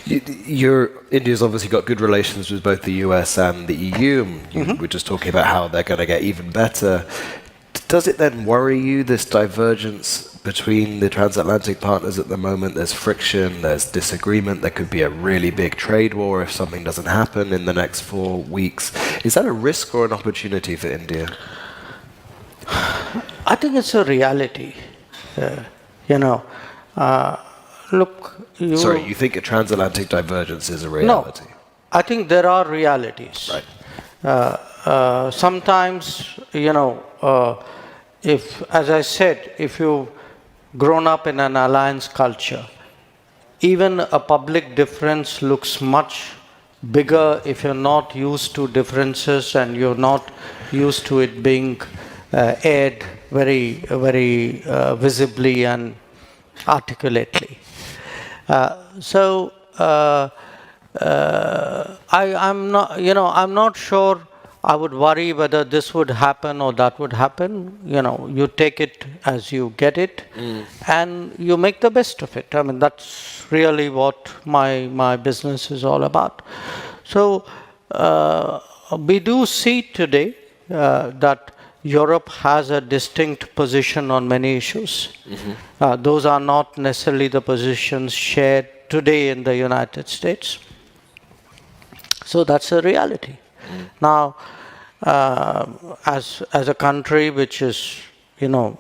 India's obviously got good relations with both the US and the EU. And you were just talking about how they're going to get even better. Does it then worry you, this divergence between the transatlantic partners at the moment? There's friction, there's disagreement, there could be a really big trade war if something doesn't happen in the next 4 weeks. Is that a risk or an opportunity for India? I think it's a reality. Look, Sorry, you think a transatlantic divergence is a reality? No, I think there are realities. Right. Sometimes, if, as I said, if you've grown up in an alliance culture, even a public difference looks much bigger if you're not used to differences and you're not used to it being aired very, very visibly and articulately. I'm not sure I would worry whether this would happen or that would happen. You take it as you get it, and you make the best of it. I mean, that's really what my business is all about. So we do see today that Europe has a distinct position on many issues. Those are not necessarily the positions shared today in the United States. So that's a reality. Now, as a country which is, we are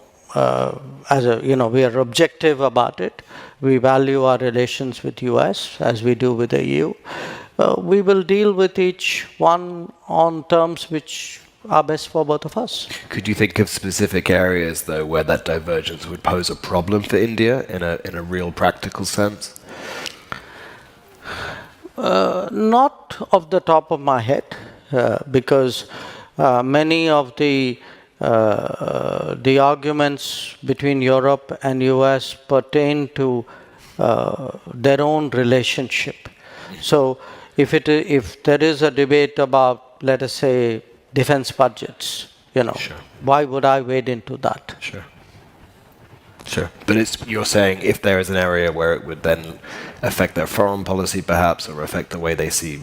objective about it. We value our relations with US as we do with the EU. We will deal with each one on terms which are best for both of us. Could you think of specific areas, though, where that divergence would pose a problem for India in a real practical sense? Not off the top of my head, because many of the arguments between Europe and US pertain to their own relationship. So if there is a debate about, let us say, defense budgets, Sure. Why would I wade into that? Sure. But you're saying if there is an area where it would then affect their foreign policy perhaps, or affect the way they see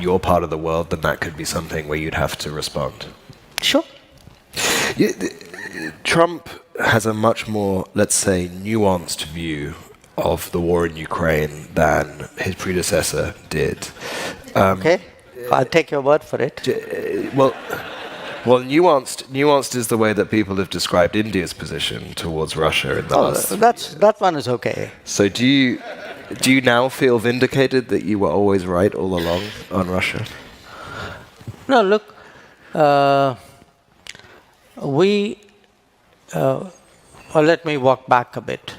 your part of the world, then that could be something where you'd have to respond. Sure. Trump has a much more, let's say, nuanced view of the war in Ukraine than his predecessor did. Okay. I'll take your word for it. Well, nuanced is the way that people have described India's position towards Russia in the last. That one is okay. So do you now feel vindicated that you were always right all along on Russia? No, look, let me walk back a bit.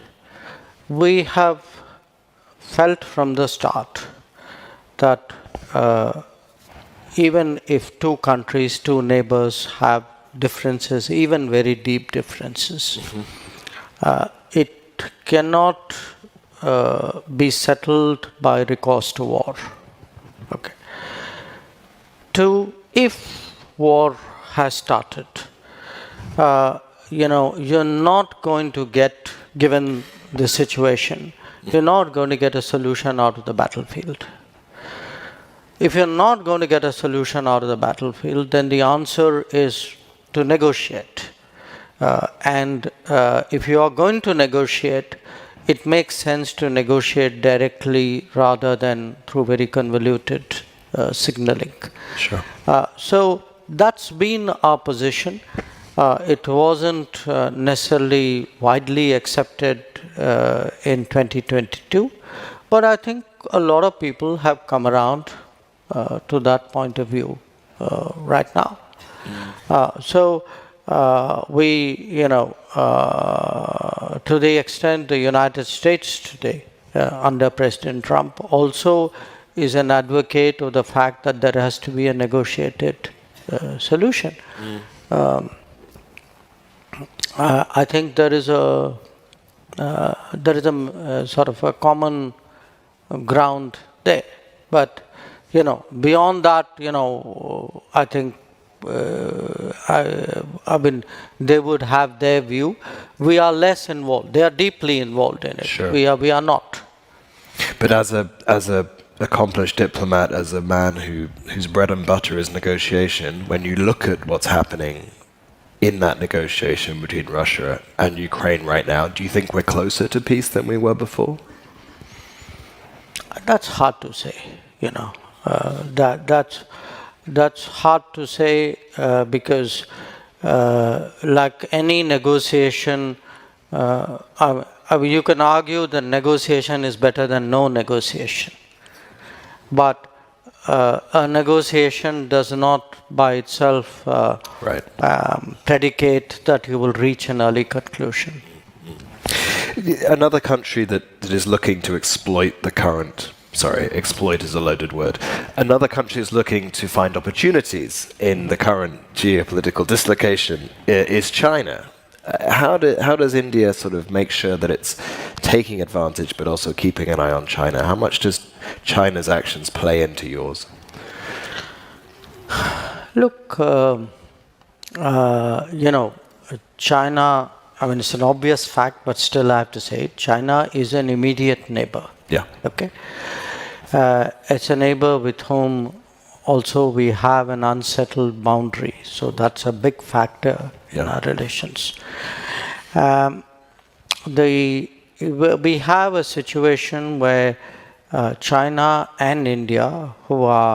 We have felt from the start that even if two countries, two neighbors have differences, even very deep differences, it cannot be settled by recourse to war. Okay. If war has started, you're not going to get, given the situation, you're not going to get a solution out of the battlefield. If you're not going to get a solution out of the battlefield, then the answer is to negotiate. And if you are going to negotiate, it makes sense to negotiate directly rather than through very convoluted signaling. Sure. So that's been our position. It wasn't necessarily widely accepted in 2022, but I think a lot of people have come around to that point of view right now. To the extent the United States today, under President Trump, also is an advocate of the fact that there has to be a negotiated solution. I think there is a sort of a common ground there, but beyond that, I think they would have their view. We are less involved. They are deeply involved in it. Sure. We are not. But as a accomplished diplomat, as a man whose bread and butter is negotiation, when you look at what's happening in that negotiation between Russia and Ukraine right now, do you think we're closer to peace than we were before? That's hard to say, you know. That's hard to say because, like any negotiation, you can argue that negotiation is better than no negotiation. But a negotiation does not by itself predicate that you will reach an early conclusion. Another country that is looking to exploit the current, exploit is a loaded word. Another country is looking to find opportunities in the current geopolitical dislocation is China. How does India sort of make sure that it's taking advantage but also keeping an eye on China? How much does China's actions play into yours? Look, China, I mean, it's an obvious fact, but still I have to say it. China is an immediate neighbor. Yeah. Okay? It's a neighbor with whom also we have an unsettled boundary. So that's a big factor in our relations. We have a situation where China and India, who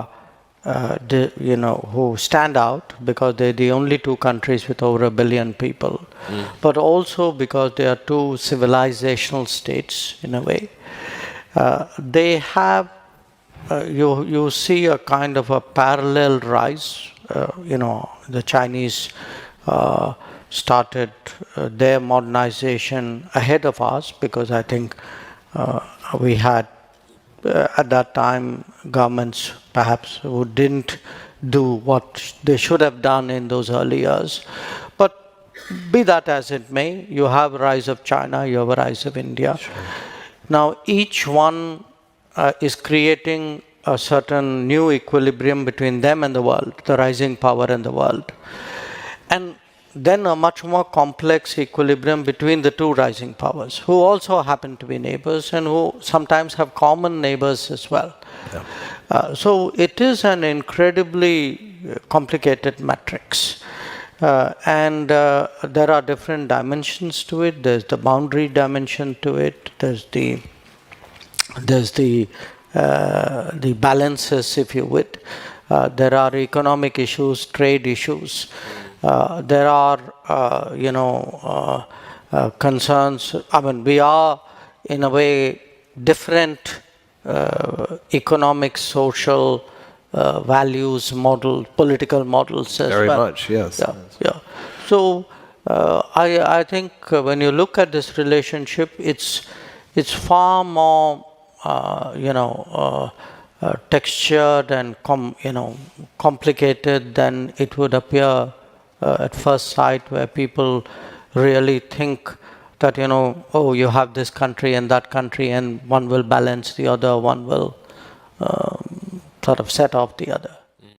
stand out because they're the only two countries with over 1 billion people, but also because they are two civilizational states in a way. They have, you see a kind of a parallel rise. The Chinese started their modernization ahead of us because I think we had at that time governments perhaps who didn't do what they should have done in those early years. But be that as it may, you have a rise of China, you have a rise of India. Sure. Now each one is creating a certain new equilibrium between them and the world, the rising power in the world. And then a much more complex equilibrium between the two rising powers, who also happen to be neighbors and who sometimes have common neighbors as well. Yeah. So it is an incredibly complicated matrix. And there are different dimensions to it. There's the boundary dimension to it. There's the balances, if you would. There are economic issues, trade issues. There are, concerns. I mean, we are in a way different economic, social values, political models as Very well. Very much, yes. Yeah. So I think when you look at this relationship, it's far more textured and complicated than it would appear at first sight, where people really think that you have this country and that country, and one will balance the other, one will sort of set off the other.